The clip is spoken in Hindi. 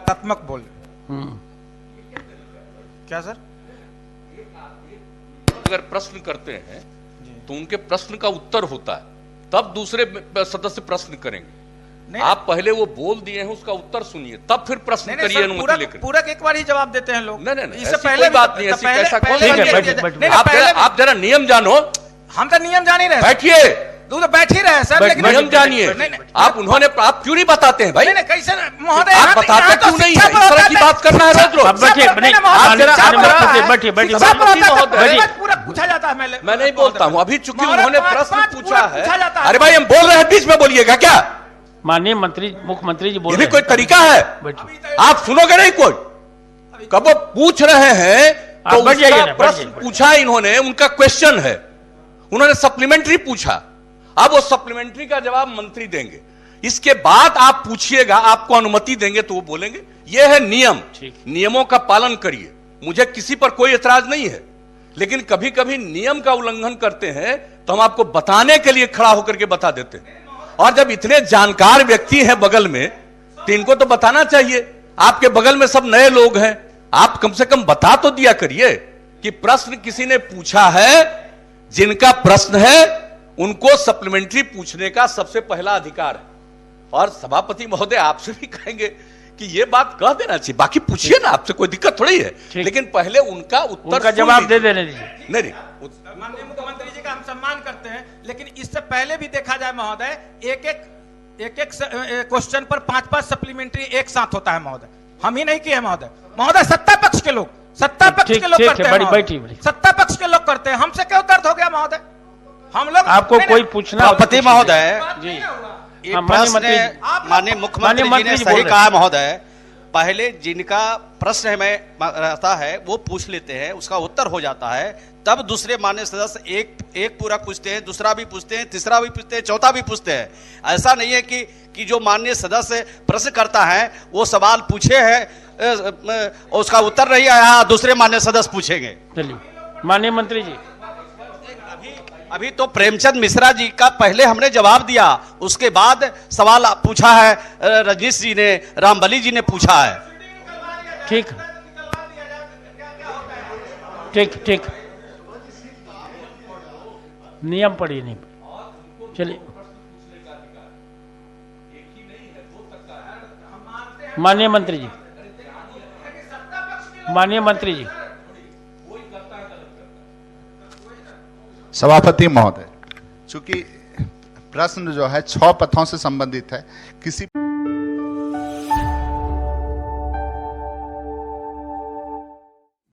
सकारात्मक बोल। क्या सर? अगर प्रश्न करते हैं तो उनके प्रश्न का उत्तर होता है, तब दूसरे सदस्य प्रश्न करेंगे। आप पहले वो बोल दिए हैं, उसका उत्तर सुनिए, तब फिर प्रश्न करिए अनुमति लेकर। पूरा एक बार ही जवाब देते हैं लोग। नहीं, इससे पहले बात नहीं, ऐसी कैसा कौन? आप जरा नियम जानो। हम तो नियम जान ही रहे। बैठिए, तो बैठ ही रहे सर, लेकिन नियम जानिए। आप क्यों नहीं बताते हैं भाई? नहीं कैसे महोदय, आप बताते क्यों नहीं है? इस तरह की बात करना है रोज रोज। बैठिए, पूरा पूछा जाता है। मैं नहीं बोलता हूँ, अभी चूंकि उन्होंने प्रश्न पूछा है। अरे भाई हम बोल रहे हैं, बीच में बोलिएगा क्या? माननीय मंत्री, मुख्यमंत्री जी बोल रहे हैं। कोई तरीका है? आप सुनोगे नहीं कोई? कब वो पूछ रहे हैं तो प्रश्न पूछा इन्होंने, उनका क्वेश्चन है, उन्होंने सप्लीमेंट्री पूछा, अब वो सप्लीमेंट्री का जवाब मंत्री देंगे। इसके बाद आप पूछिएगा, आपको अनुमति देंगे तो वो बोलेंगे। ये है नियम, नियमों का पालन करिए। मुझे किसी पर कोई एतराज नहीं है, लेकिन कभी कभी नियम का उल्लंघन करते हैं तो हम आपको बताने के लिए खड़ा होकर के बता देते हैं। और जब इतने जानकार व्यक्ति हैं बगल में, तो इनको तो बताना चाहिए। आपके बगल में सब नए लोग हैं, आप कम से कम बता तो दिया करिए कि प्रश्न किसी ने पूछा है। जिनका प्रश्न है उनको सप्लीमेंट्री पूछने का सबसे पहला अधिकार है। और सभापति महोदय आपसे भी कहेंगे कि ये बात कह देना चाहिए। बाकी पूछिए ना, आपसे कोई दिक्कत थोड़ी है, लेकिन पहले उनका उत्तर का जवाब दे देने दीजिए। नहीं, माननीय मुख्यमंत्री जी का हम सम्मान करते हैं, लेकिन इससे पहले भी देखा जाए महोदय, एक क्वेश्चन पर 5-5 सप्लीमेंट्री एक साथ होता है महोदय। हम ही नहीं किए महोदय, सत्ता पक्ष के लोग करते हैं। सत्ता पक्ष के लोग करते हैं, हमसे क्यों दर्द हो गया महोदय? हम लोग आपको कोई पूछना? सभापति महोदय जी, माननीय मुख्यमंत्री जी ने सही कहा महोदय। पहले जिनका प्रश्न में रहता है वो पूछ लेते हैं, उसका उत्तर हो जाता है, तब दूसरे माननीय सदस्य एक पूरा पूछते हैं, दूसरा भी पूछते हैं, तीसरा भी पूछते हैं, चौथा भी पूछते हैं। ऐसा नहीं है कि जो माननीय सदस्य प्रश्न करता है वो सवाल पूछे है, उसका उत्तर नहीं आया, दूसरे माननीय सदस्य पूछेंगे। चलिए माननीय मंत्री जी, अभी तो प्रेमचंद मिश्रा जी का पहले हमने जवाब दिया, उसके बाद सवाल पूछा है रजनीश जी ने, रामबली जी ने पूछा है। ठीक, नियम पढ़िए। नहीं, चलिए माननीय मंत्री जी, सभापति महोदय, चूंकि प्रश्न जो है 6 पथों से संबंधित है, किसी